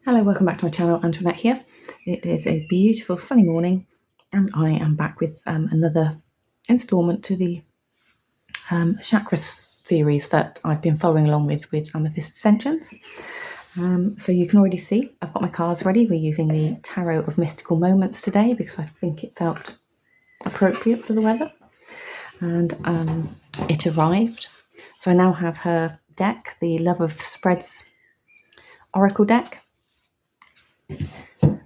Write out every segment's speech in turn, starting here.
Hello, welcome back to my channel. Antoinette here. It is a beautiful sunny morning and I am back with another instalment to the chakras series that I've been following along with Amethyst Ascensions. So you can already see I've got my cards ready. We're using the Tarot of Mystical Moments today because I think it felt appropriate for the weather, and it arrived. So I now have her deck, the Love of Spreads Oracle deck.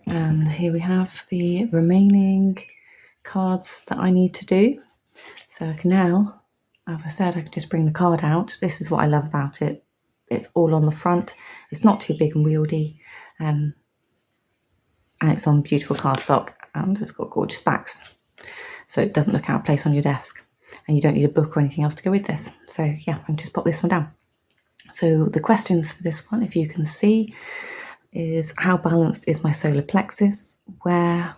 And here we have the remaining cards that I need to do. So I can now, as I said, I can just bring the card out. This is what I love about it. It's all on the front. It's not too big and wieldy. And it's on beautiful cardstock and it's got gorgeous backs. So it doesn't look out of place on your desk. And you don't need a book or anything else to go with this. So yeah, I can just pop this one down. So the questions for this one, if you can see, is how balanced is my solar plexus? Where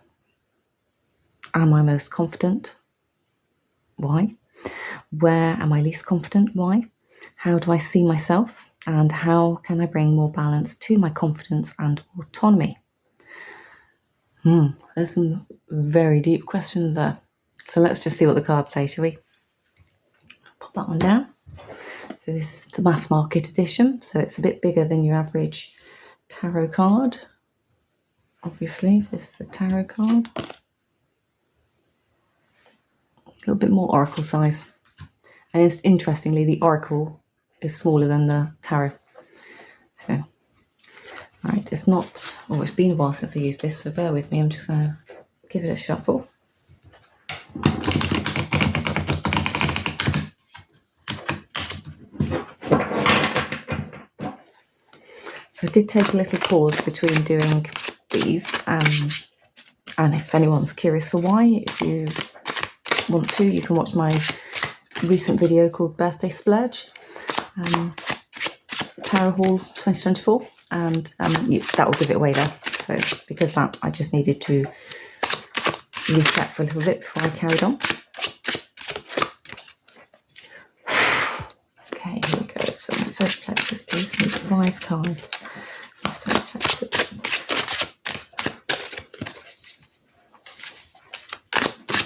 am I most confident? Why? Where am I least confident? Why? How do I see myself? And how can I bring more balance to my confidence and autonomy? There's some very deep questions there. So let's just see what the cards say, shall we? Pop that one down. So this is the mass market edition. So it's a bit bigger than your average tarot card. Obviously, this is the tarot card. A little bit more oracle size. And it's, interestingly, the oracle is smaller than the tarot. So, right, it's not, it's been a while since I used this, so bear with me. I'm just going to give it a shuffle. So I did take a little pause between doing these, and if anyone's curious for why, if you want to, you can watch my recent video called Birthday Splurge, Tarot Hall 2024, and that will give it away there. So because that, I just needed to reset for a little bit before I carried on. Okay, here we go. So my solar plexus, please. I need 5 cards. My solar plexus.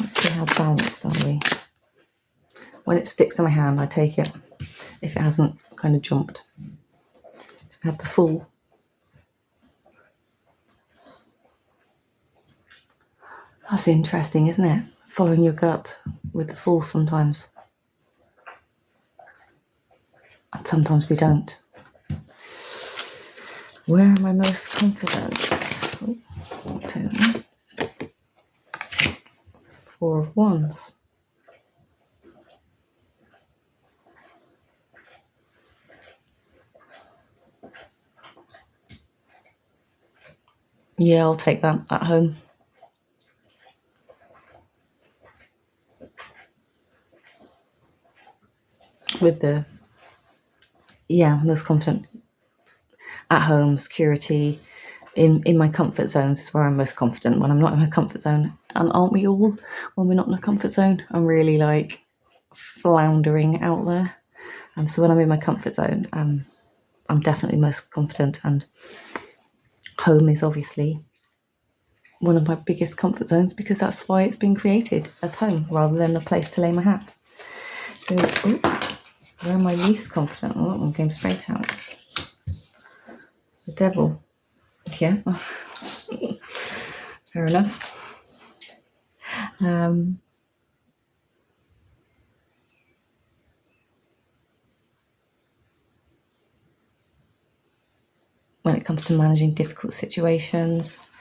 Let's see how balanced are we. When it sticks in my hand, I take it. If it hasn't kind of jumped. So we have the Fool. That's interesting, isn't it? Following your gut with the Fool sometimes. And sometimes we don't. Where am I most confident? Four of Wands. Yeah, I'll take that at home. With the, yeah, most confident at home, security, in my comfort zones is where I'm most confident. When I'm not in my comfort zone, and aren't we all, when we're not in a comfort zone, I'm really like floundering out there. And so when I'm in my comfort zone, I'm definitely most confident, and home is obviously one of my biggest comfort zones because that's why it's been created as home rather than a place to lay my hat. So, where am I least confident? Oh, that one came straight out. The Devil. Yeah. Fair enough. When it comes to managing difficult situations,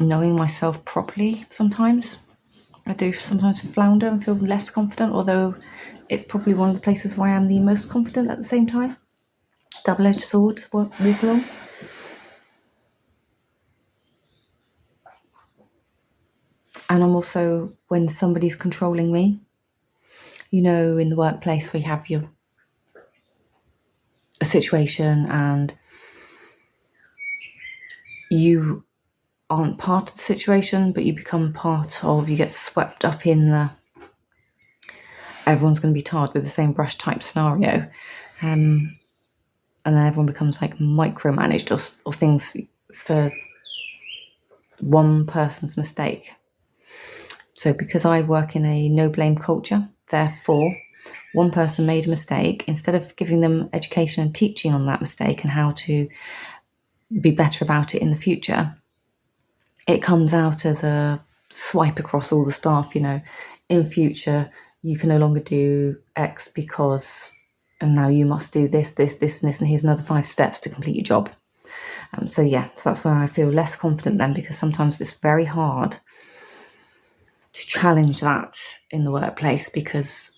knowing myself properly sometimes. I do sometimes flounder and feel less confident, although it's probably one of the places where I am the most confident at the same time. Double-edged sword, what we call them. And I'm also, when somebody's controlling me, you know, in the workplace we have a situation and you aren't part of the situation, but you become part of, you get swept up in the everyone's going to be tarred with the same brush type scenario. And then everyone becomes like micromanaged or things for one person's mistake. So because I work in a no blame culture, therefore one person made a mistake, instead of giving them education and teaching on that mistake and how to be better about it in the future, it comes out as a swipe across all the staff, in future you can no longer do X because, and now you must do this, this, this, and this, and here's another 5 steps to complete your job. So that's where I feel less confident then, because sometimes it's very hard to challenge that in the workplace, because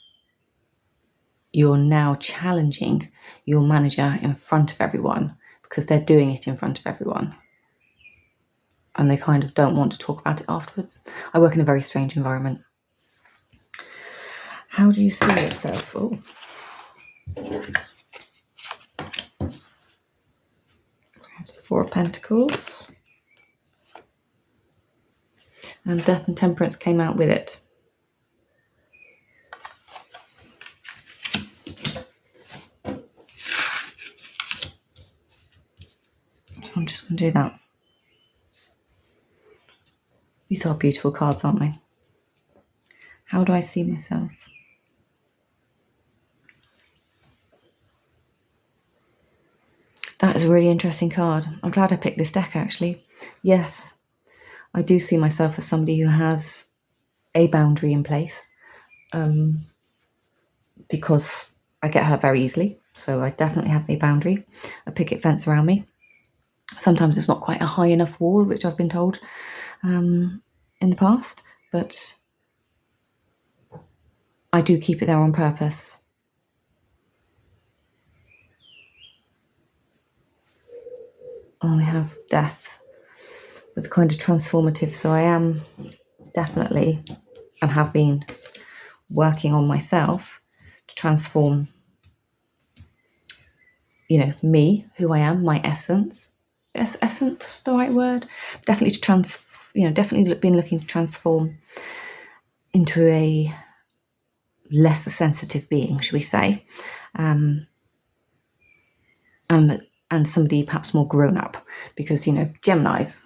you're now challenging your manager in front of everyone because they're doing it in front of everyone. And they kind of don't want to talk about it afterwards. I work in a very strange environment. How do you see yourself? Oh. 4 of Pentacles. And Death and Temperance came out with it. So I'm just going to do that. These are beautiful cards, aren't they? How do I see myself? That is a really interesting card. I'm glad I picked this deck, actually. Yes, I do see myself as somebody who has a boundary in place, because I get hurt very easily. So I definitely have a boundary, a picket fence around me. Sometimes it's not quite a high enough wall, which I've been told in the past, but I do keep it there on purpose. And we have Death with kind of transformative. So I am definitely, and have been, working on myself to transform, me, who I am, my essence. Is essence the right word? Definitely definitely been looking to transform into a less sensitive being, should we say, and somebody perhaps more grown up, because Geminis,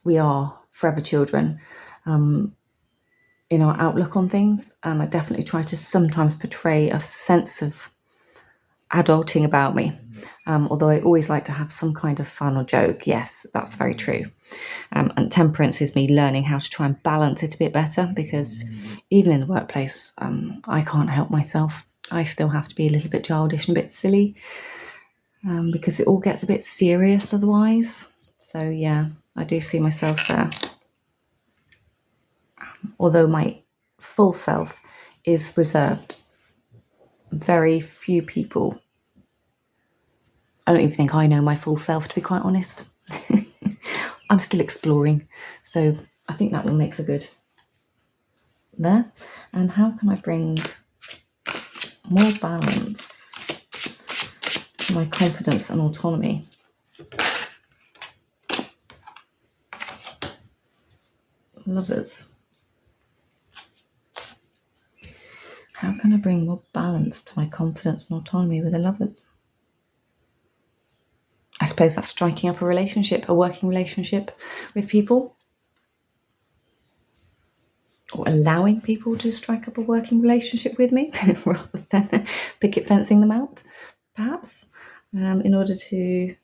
we are forever children in our outlook on things, and I definitely try to sometimes portray a sense of adulting about me, although I always like to have some kind of fun or joke. Yes, that's very true. And Temperance is me learning how to try and balance it a bit better, because even in the workplace, I can't help myself. I still have to be a little bit childish and a bit silly, because it all gets a bit serious otherwise. So I do see myself there. Although my full self is reserved. Very few people, I don't even think I know my full self, to be quite honest. I'm still exploring, so I think that one makes a good there. And how can I bring more balance to my confidence and autonomy? Lovers. How can I bring more balance to my confidence and autonomy with the Lovers? I suppose that's striking up a relationship, a working relationship with people, or allowing people to strike up a working relationship with me rather than picket fencing them out, perhaps, in order to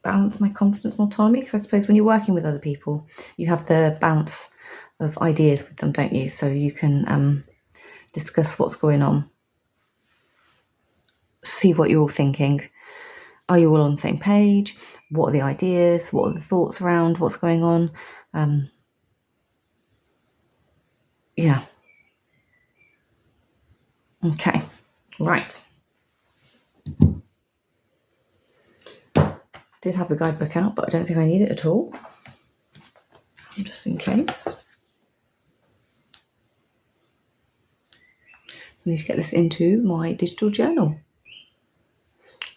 balance my confidence and autonomy. Because I suppose when you're working with other people, you have the balance of ideas with them, don't you? So you can discuss what's going on, see what you're all thinking. Are you all on the same page? What are the ideas? What are the thoughts around what's going on? Okay, right. Did have the guidebook out, but I don't think I need it at all, just in case. So I need to get this into my digital journal.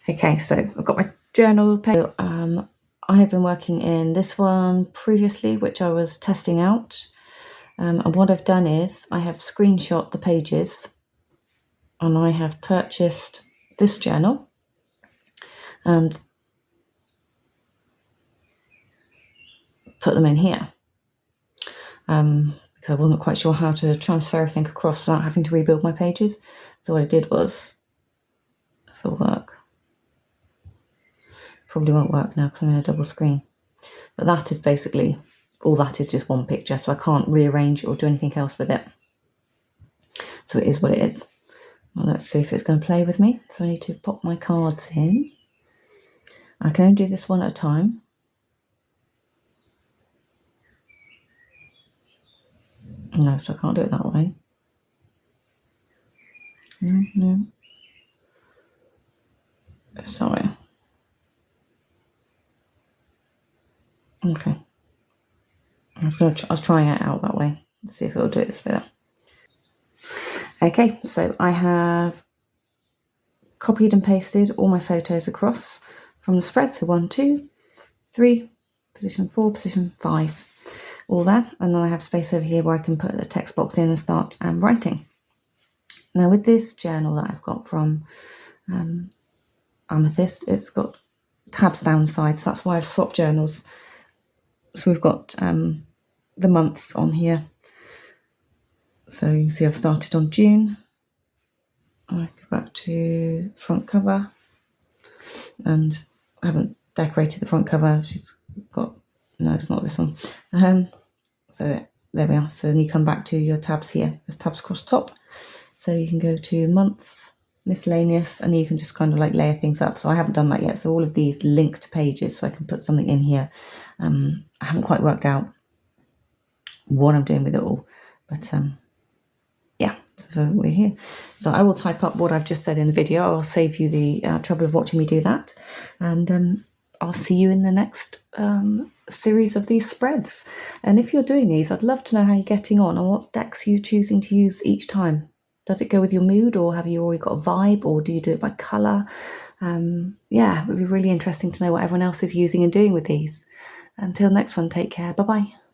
Okay, so I've got my journal page. I have been working in this one previously, which I was testing out. And what I've done is I have screenshot the pages and I have purchased this journal and put them in here. Because I wasn't quite sure how to transfer everything across without having to rebuild my pages. So what I did was, if it'll work, probably won't work now because I'm in a double screen. But that is basically, all that is just one picture, so I can't rearrange it or do anything else with it. So it is what it is. Well, let's see if it's going to play with me. So I need to pop my cards in. I can only do this one at a time. No, so I can't do it that way. No. Sorry. Okay. I was trying it out that way. Let's see if it'll do it this way. Okay, so I have copied and pasted all my photos across from the spread. So 1, 2, 3, position 4, position 5, all there. And then I have space over here where I can put the text box in and start writing. Now with this journal that I've got from Amethyst, it's got tabs down side, so that's why I've swapped journals. So we've got the months on here. So you can see I've started on June. I go back to front cover, and I haven't decorated the front cover. She's got, no, it's not this one. So there we are. So then you come back to your tabs here. There's tabs across top. So you can go to months, miscellaneous, and you can just kind of like layer things up. So I haven't done that yet. So all of these link to pages, so I can put something in here. I haven't quite worked out what I'm doing with it all, but yeah, so we're here. So I will type up what I've just said in the video. I'll save you the trouble of watching me do that, and I'll see you in the next series of these spreads. And if you're doing these, I'd love to know how you're getting on and what decks you're choosing to use each time. Does it go with your mood, or have you already got a vibe, or do you do it by colour? Yeah, it would be really interesting to know what everyone else is using and doing with these. Until next one, take care. Bye-bye.